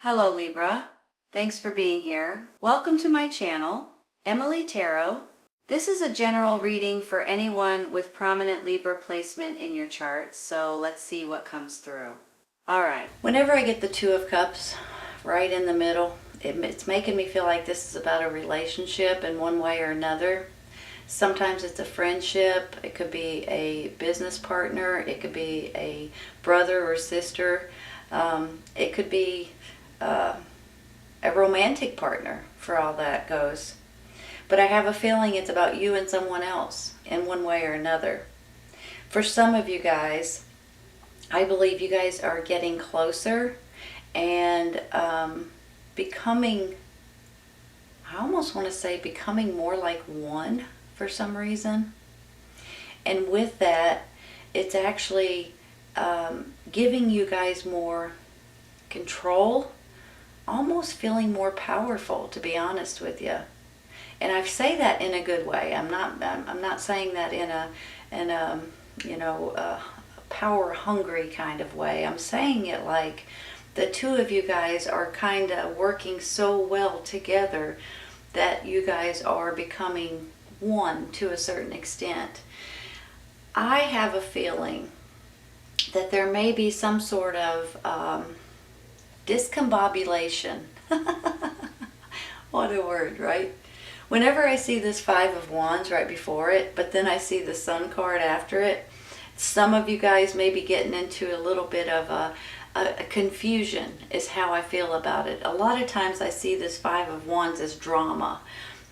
Hello Libra, thanks for being here. Welcome to my channel, Emily Tarot. This is a general reading for anyone with prominent Libra placement in your chart, so let's see what comes through. Alright, whenever I get the Two of Cups right in the middle, it's making me feel like this is about a relationship in one way or another. Sometimes it's a friendship, it could be a business partner, it could be a brother or sister, it could be a romantic partner for all that goes. But I have a feeling it's about you and someone else in one way or another. For some of you guys, I believe you guys are getting closer and becoming, I almost want to say becoming more like one for some reason. And with that, it's actually giving you guys more control, almost feeling more powerful, to be honest with you. And I say that in a good way. I'm not saying that in a power hungry kind of way. I'm saying it like the two of you guys are kind of working so well together that you guys are becoming one to a certain extent. I have a feeling that there may be some sort of discombobulation. What a word, right? Whenever I see this Five of Wands right before it, but then I see the Sun card after it, some of you guys may be getting into a little bit of a confusion is how I feel about it. A lot of times I see this Five of Wands as drama.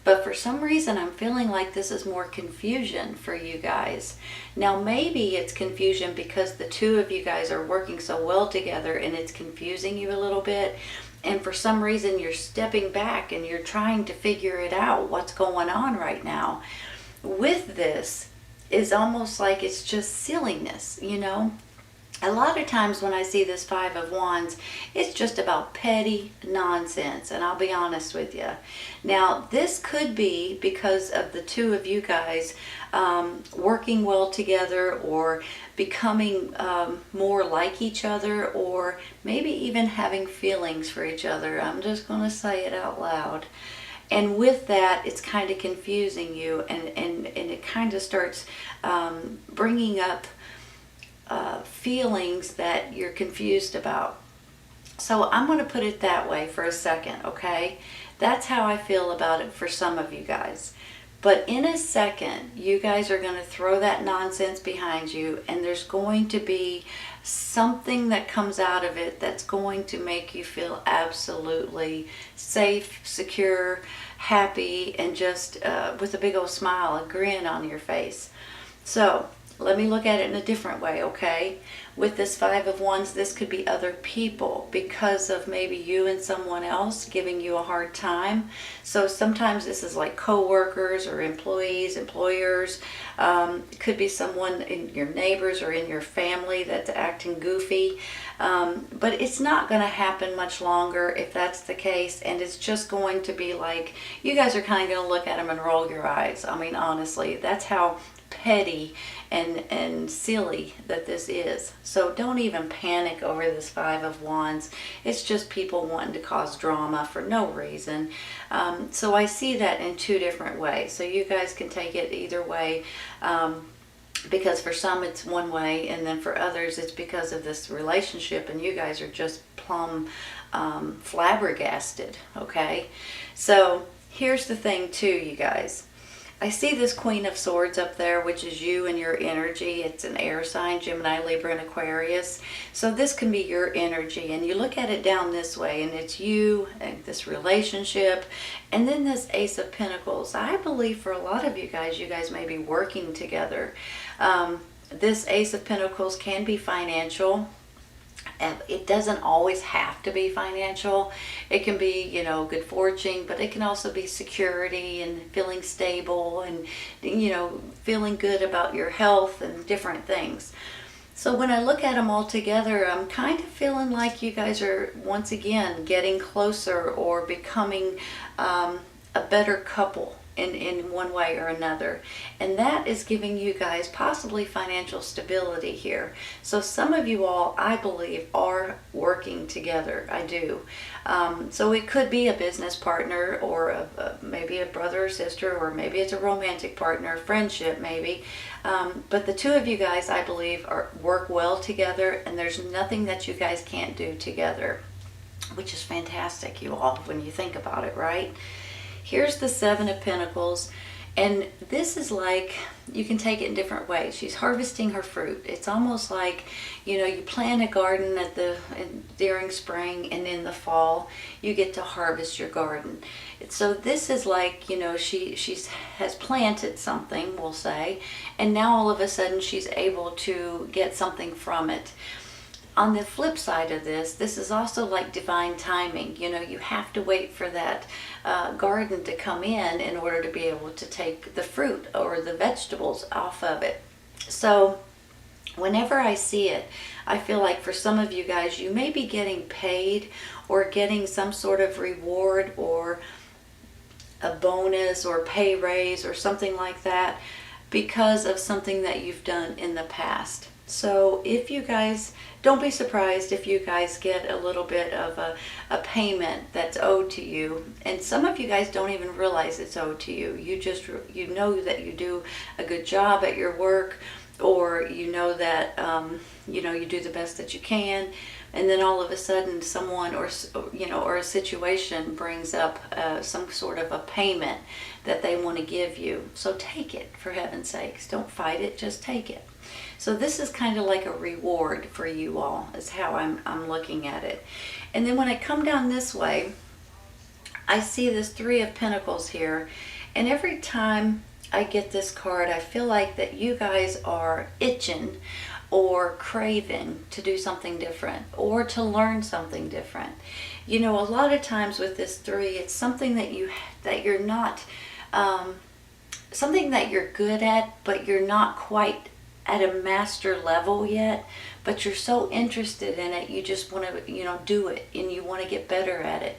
But for some reason, I'm feeling like this is more confusion for you guys. Now, maybe it's confusion because the two of you guys are working so well together and it's confusing you a little bit. And for some reason, you're stepping back and you're trying to figure it out, what's going on right now. With this, is almost like it's just silliness, you know? A lot of times when I see this Five of Wands, it's just about petty nonsense, and I'll be honest with you. Now, this could be because of the two of you guys working well together or becoming more like each other, or maybe even having feelings for each other. I'm just going to say it out loud. And with that, it's kind of confusing you, and it kind of starts bringing up feelings that you're confused about. So I'm going to put it that way for a second, okay? That's how I feel about it for some of you guys. But in a second, you guys are going to throw that nonsense behind you, and there's going to be something that comes out of it that's going to make you feel absolutely safe, secure, happy, and just with a big old smile, a grin on your face. So let me look at it in a different way, okay? With this Five of Wands, this could be other people because of maybe you and someone else giving you a hard time. So sometimes this is like co-workers or employees, employers. It could be someone in your neighbors or in your family that's acting goofy. But it's not going to happen much longer if that's the case. And it's just going to be like, you guys are kind of going to look at them and roll your eyes. I mean, honestly, that's how petty and silly that this is. So don't even panic over this Five of Wands. It's just people wanting to cause drama for no reason. So I see that in two different ways. So you guys can take it either way, because for some it's one way, and then for others it's because of this relationship and you guys are just plumb flabbergasted, okay? So here's the thing too, you guys. I see this Queen of Swords up there, which is you and your energy. It's an air sign, Gemini, Libra, and Aquarius. So this can be your energy. And you look at it down this way, and it's you and this relationship. And then this Ace of Pentacles. I believe for a lot of you guys may be working together. This Ace of Pentacles can be financial. It doesn't always have to be financial. It can be, you know, good fortune, but it can also be security and feeling stable and, you know, feeling good about your health and different things. So when I look at them all together, I'm kind of feeling like you guys are once again getting closer or becoming a better couple. in one way or another. And that is giving you guys possibly financial stability here. So some of you all, I believe, are working together. I do. So it could be a business partner, or maybe a brother or sister, or maybe it's a romantic partner, friendship maybe. But the two of you guys, I believe, work well together, and there's nothing that you guys can't do together, which is fantastic, you all, when you think about it, right? Here's the Seven of Pentacles, and this is like, you can take it in different ways. She's harvesting her fruit. It's almost like, you plant a garden during spring, and in the fall you get to harvest your garden. So this is like, she has planted something, we'll say, and now all of a sudden she's able to get something from it. On the flip side of this is also like divine timing. You have to wait for that garden to come in order to be able to take the fruit or the vegetables off of it. So whenever I see it, I feel like for some of you guys, you may be getting paid or getting some sort of reward or a bonus or pay raise or something like that because of something that you've done in the past. So if you guys, don't be surprised if you guys get a little bit of a payment that's owed to you. And some of you guys don't even realize it's owed to you. You know that you do a good job at your work, or you know that you do the best that you can. And then all of a sudden someone or a situation brings up some sort of a payment that they want to give you. So take it, for heaven's sakes. Don't fight it, just take it. So this is kind of like a reward for you all, is how I'm looking at it. And then when I come down this way, I see this Three of Pentacles here. And every time I get this card, I feel like that you guys are itching or craving to do something different or to learn something different. A lot of times with this three, it's something that you're not, something that you're good at, but you're not quite at a master level yet, but you're so interested in it, you just want to, do it, and you want to get better at it.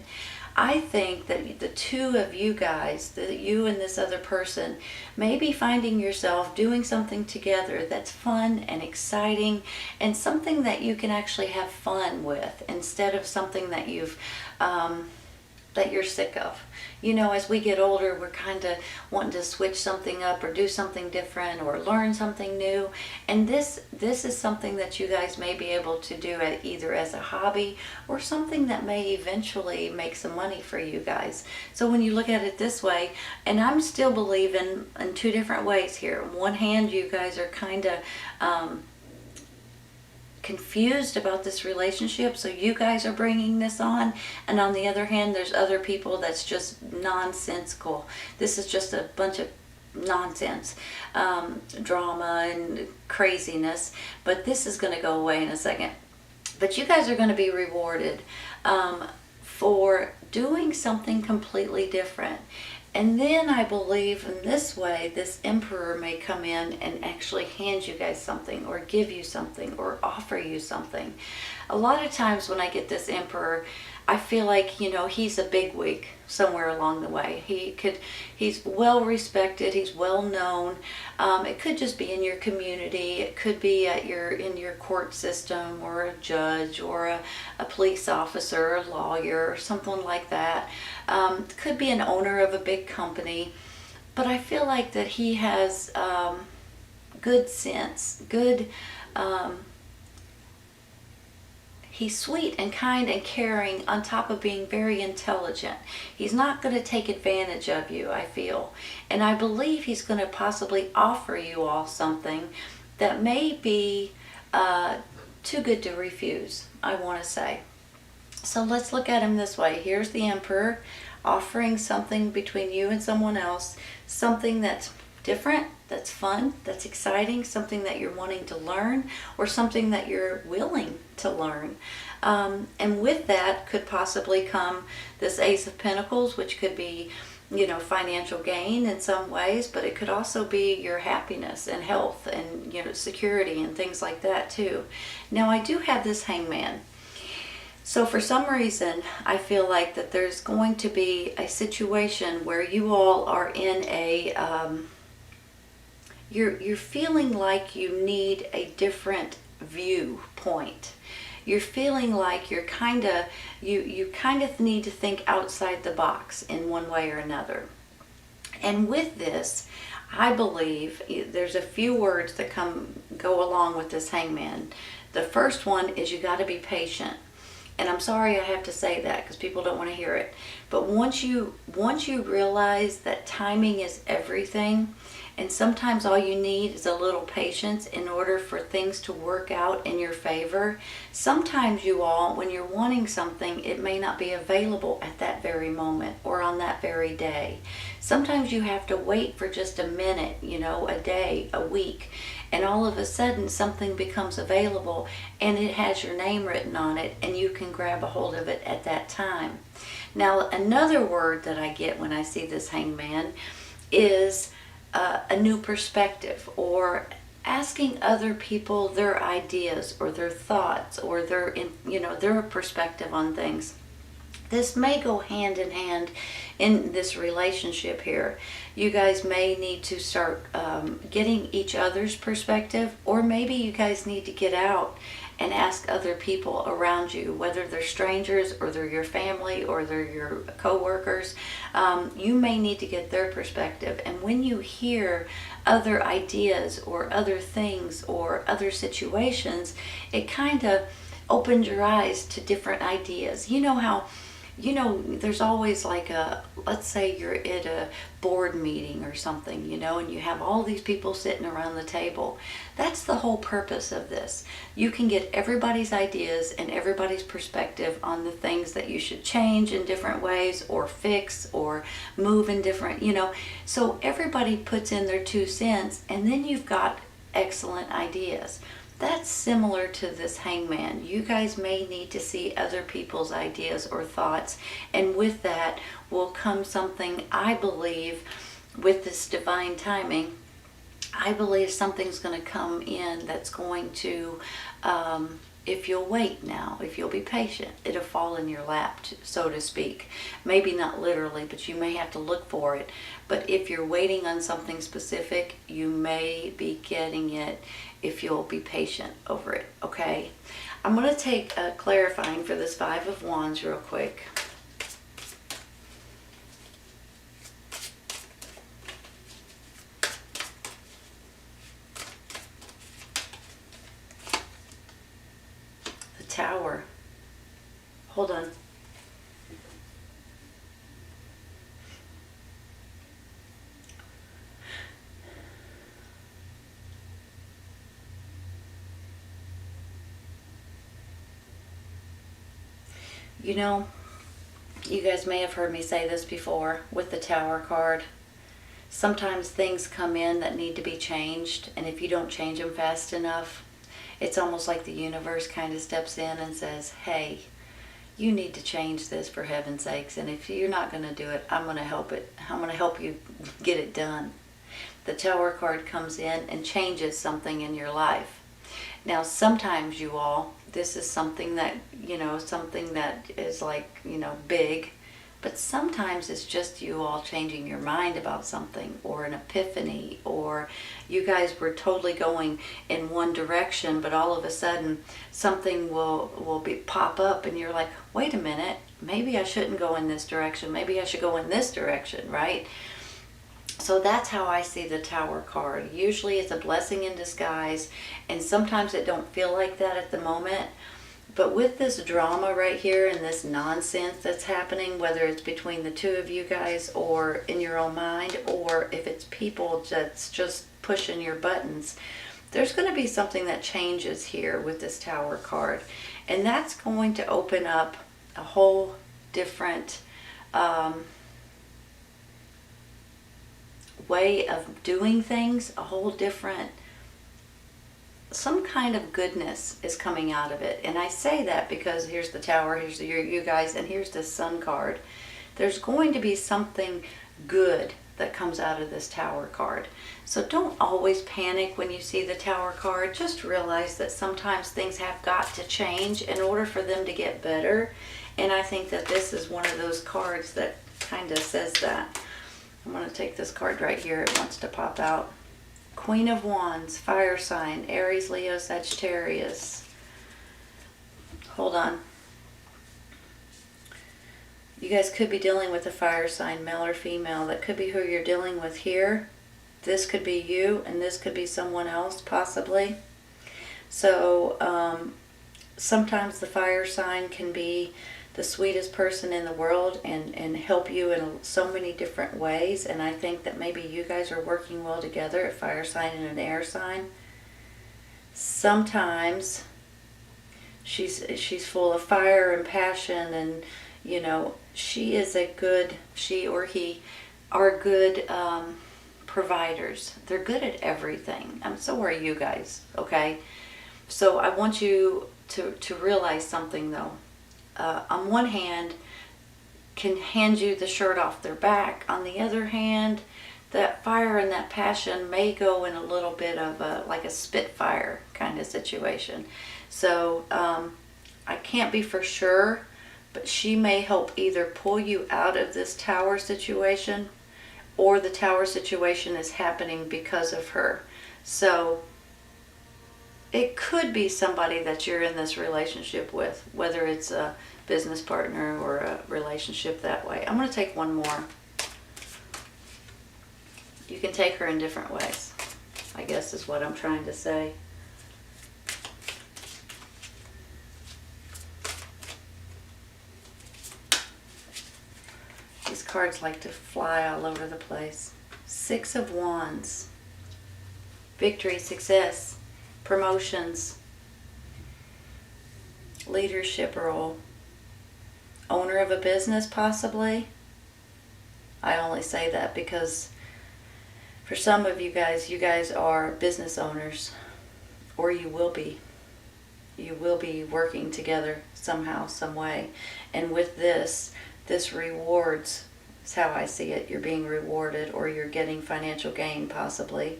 I think that the two of you guys, you and this other person, may be finding yourself doing something together that's fun and exciting, and something that you can actually have fun with, instead of something that that you're sick of. As we get older, we're kind of wanting to switch something up or do something different or learn something new. And this is something that you guys may be able to do either as a hobby or something that may eventually make some money for you guys. So when you look at it this way, and I'm still believing in two different ways here. On one hand, you guys are kind of confused about this relationship, so you guys are bringing this on, and on the other hand, there's other people that's just nonsensical. This is just a bunch of nonsense, drama and craziness, but this is going to go away in a second. But you guys are going to be rewarded for doing something completely different. And then I believe in this way, this Emperor may come in and actually hand you guys something, or give you something, or offer you something. A lot of times when I get this Emperor, I feel like, he's a bigwig somewhere along the way. He's well respected, he's well known. It could just be in your community, it could be in your court system, or a judge, or a police officer, a lawyer, or something like that. It could be an owner of a big company. But I feel like that he has good sense, he's sweet and kind and caring, on top of being very intelligent. He's not going to take advantage of you, I feel. And I believe he's going to possibly offer you all something that may be too good to refuse, I want to say. So let's look at him this way. Here's the Emperor offering something between you and someone else, something that's different, that's fun, that's exciting, something that you're wanting to learn, or something that you're willing to learn. And with that could possibly come this Ace of Pentacles, which could be, financial gain in some ways, but it could also be your happiness and health and, security and things like that too. Now I do have this Hangman. So for some reason, I feel like that there's going to be a situation where you all are in a, you're feeling like you need a different viewpoint. You're feeling like you're kind of, you kind of need to think outside the box in one way or another. And with this, I believe there's a few words that go along with this hangman. The first one is you got to be patient. And I'm sorry I have to say that because people don't want to hear it. But once you realize that timing is everything, and sometimes all you need is a little patience in order for things to work out in your favor. Sometimes you all, when you're wanting something, it may not be available at that very moment or on that very day. Sometimes you have to wait for just a minute, a day, a week, and all of a sudden something becomes available and it has your name written on it and you can grab a hold of it at that time. Now, another word that I get when I see this hangman is a new perspective, or asking other people their ideas or their thoughts or their perspective on things. This may go hand in hand in this relationship here. You guys may need to start getting each other's perspective, or maybe you guys need to get out and ask other people around you, whether they're strangers or they're your family or they're your co-workers. You may need to get their perspective. And when you hear other ideas or other things or other situations, it kind of opens your eyes to different ideas. You know how there's always like let's say you're at a board meeting or something, and you have all these people sitting around the table. That's the whole purpose of this. You can get everybody's ideas and everybody's perspective on the things that you should change in different ways or fix or move in different, so everybody puts in their 2 cents and then you've got excellent ideas. That's similar to this hangman. You guys may need to see other people's ideas or thoughts, and with that will come something, I believe, with this divine timing. I believe something's going to come in that's going to, if you'll wait now, if you'll be patient, it'll fall in your lap, so to speak. Maybe not literally, but you may have to look for it. But if you're waiting on something specific, you may be getting it if you'll be patient over it, okay? I'm going to take a clarifying for this 5 of Wands real quick. The Tower. Hold on. You guys may have heard me say this before with the Tower card. Sometimes things come in that need to be changed, and if you don't change them fast enough, it's almost like the universe kind of steps in and says, hey, you need to change this for heaven's sakes, and if you're not going to do it, I'm going to help it. I'm going to help you get it done. The Tower card comes in and changes something in your life. Now, sometimes you all, this is something that, something that is like, big, but sometimes it's just you all changing your mind about something, or an epiphany, or you guys were totally going in one direction, but all of a sudden something will pop up and you're like, wait a minute, maybe I shouldn't go in this direction. Maybe I should go in this direction, right? So that's how I see the Tower card. Usually it's a blessing in disguise, and sometimes it don't feel like that at the moment. But with this drama right here and this nonsense that's happening, whether it's between the 2 of you guys or in your own mind, or if it's people that's just pushing your buttons, there's going to be something that changes here with this Tower card. And that's going to open up a whole different way of doing things, a whole different, some kind of goodness is coming out of it. And I say that because here's the Tower, here's you guys, and here's the Sun card. There's going to be something good that comes out of this Tower card. So don't always panic when you see the Tower card. Just realize that sometimes things have got to change in order for them to get better. And I think that this is one of those cards that kind of says that. I'm going to take this card right here. It wants to pop out. Queen of Wands, fire sign, Aries, Leo, Sagittarius. Hold on. You guys could be dealing with a fire sign, male or female. That could be who you're dealing with here. This could be you, and this could be someone else, possibly. So sometimes the fire sign can be the sweetest person in the world and help you in so many different ways. And I think that maybe you guys are working well together, a fire sign and an air sign. Sometimes she's full of fire and passion, and you know, she or he are good providers. They're good at everything. So are you guys, okay? So I want you to realize something though. On one hand, can hand you the shirt off their back. On the other hand, that fire and that passion may go in a little bit of like a spitfire kind of situation. So I can't be for sure, but she may help either pull you out of this Tower situation, or the Tower situation is happening because of her. So it could be somebody that you're in this relationship with, whether it's a business partner or a relationship that way. I'm going to take one more. You can take her in different ways, I guess is what I'm trying to say. These cards like to fly all over the place. Six of Wands. Victory, success, promotions, leadership role, owner of a business possibly. I only say that because for some of you guys are business owners, or you will be. You will be working together somehow, some way. And with this rewards, is how I see it. You're being rewarded, or you're getting financial gain possibly.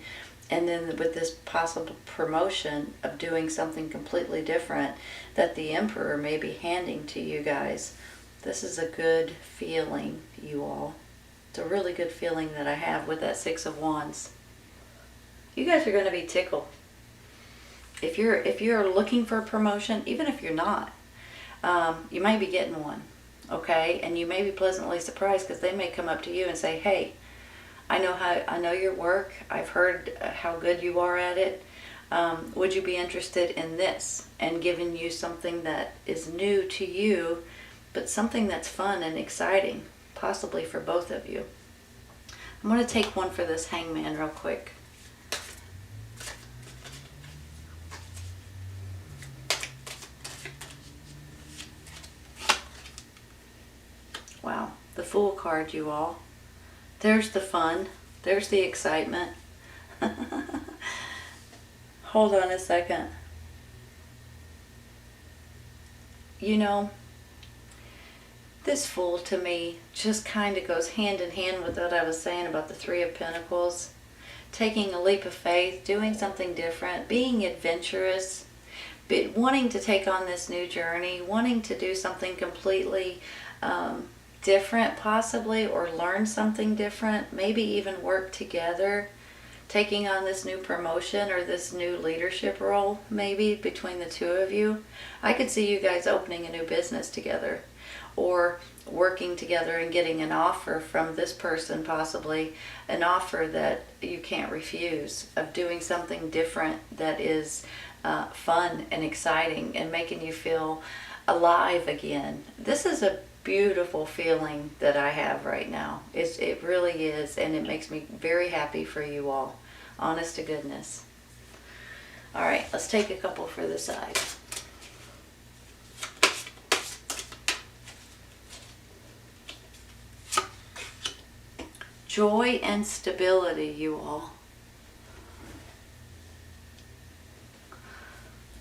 And then with this possible promotion of doing something completely different that the Emperor may be handing to you guys, this is a good feeling, you all. It's a really good feeling that I have with that Six of Wands. You guys are going to be tickled. If you're looking for a promotion, even if you're not, you may be getting one, okay? And you may be pleasantly surprised because they may come up to you and say, "Hey, I know your work. I've heard how good you are at it. Would you be interested in this?" And giving you something that is new to you, but something that's fun and exciting, possibly for both of you. I'm going to take one for this Hangman real quick. Wow, the Fool card, you all. There's the fun. There's the excitement. Hold on a second. You know, this Fool to me just kind of goes hand in hand with what I was saying about the Three of Pentacles. Taking a leap of faith, doing something different, being adventurous, wanting to take on this new journey, wanting to do something completely different possibly, or learn something different, maybe even work together, taking on this new promotion or this new leadership role maybe between the two of you. I could see you guys opening a new business together, or working together and getting an offer from this person, possibly an offer that you can't refuse, of doing something different that is fun and exciting and making you feel alive again. This is a beautiful feeling that I have right now. It really is, and it makes me very happy for you all. Honest to goodness. All right, let's take a couple for the side. Joy and stability, you all.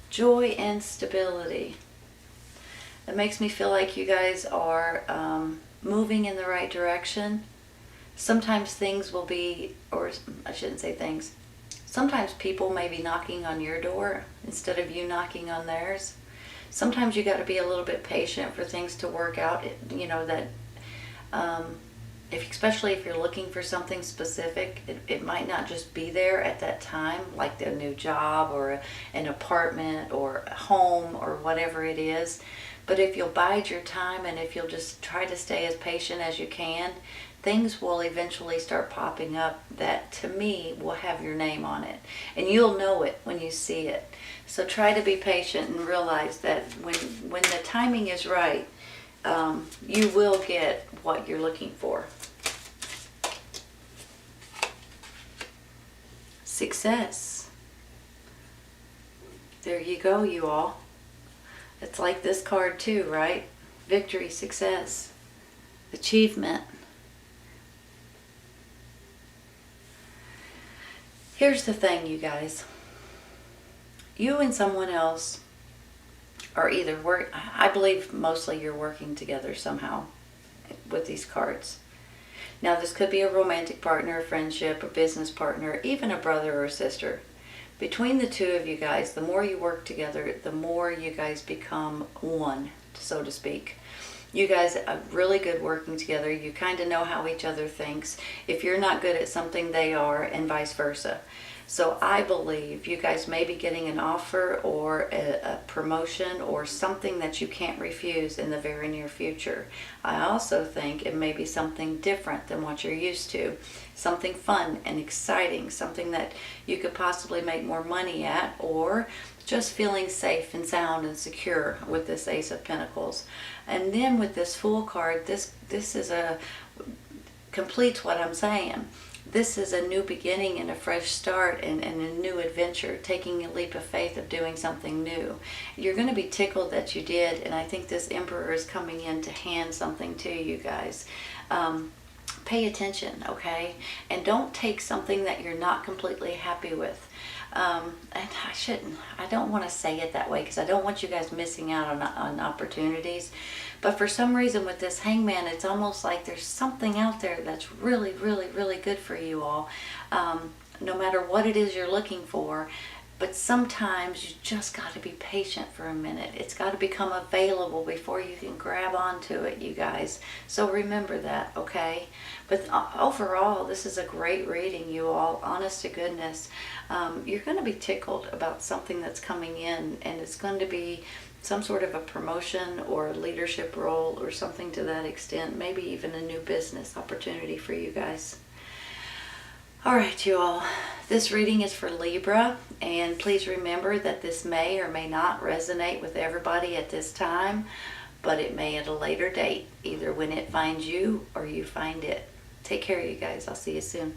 Joy and stability. It makes me feel like you guys are moving in the right direction. Sometimes things will be, or I shouldn't say things, sometimes people may be knocking on your door instead of you knocking on theirs. Sometimes you got to be a little bit patient for things to work out, you know, that especially if you're looking for something specific, it might not just be there at that time, like a new job or an apartment or a home or whatever it is. But if you'll bide your time and if you'll just try to stay as patient as you can, things will eventually start popping up that, to me, will have your name on it. And you'll know it when you see it. So try to be patient and realize that when the timing is right, you will get what you're looking for. Success. There you go, you all. It's like this card too, right? Victory, success, achievement. Here's the thing, you guys. You and someone else are either I believe mostly you're working together somehow with these cards. Now, this could be a romantic partner, a friendship, a business partner, even a brother or a sister. Between the two of you guys, the more you work together, the more you guys become one, so to speak. You guys are really good working together. You kind of know how each other thinks. If you're not good at something, they are, and vice versa. So I believe you guys may be getting an offer or a promotion or something that you can't refuse in the very near future. I also think it may be something different than what you're used to. Something fun and exciting, something that you could possibly make more money at, or just feeling safe and sound and secure with this Ace of Pentacles. And then with this Fool card, this is completes what I'm saying. This is a new beginning and a fresh start and a new adventure, taking a leap of faith of doing something new. You're going to be tickled that you did, and I think this Emperor is coming in to hand something to you guys. Pay attention, okay? And don't take something that you're not completely happy with. And I don't want to say it that way because I don't want you guys missing out on opportunities. But for some reason with this Hangman, it's almost like there's something out there that's really, really, really good for you all. No matter what it is you're looking for. But sometimes you just got to be patient for a minute. It's got to become available before you can grab onto it, you guys. So remember that, okay? But overall, this is a great reading, you all. Honest to goodness. You're going to be tickled about something that's coming in, and it's going to be some sort of a promotion or a leadership role or something to that extent. Maybe even a new business opportunity for you guys. All right, you all. This reading is for Libra, and please remember that this may or may not resonate with everybody at this time, but it may at a later date, either when it finds you or you find it. Take care, you guys. I'll see you soon.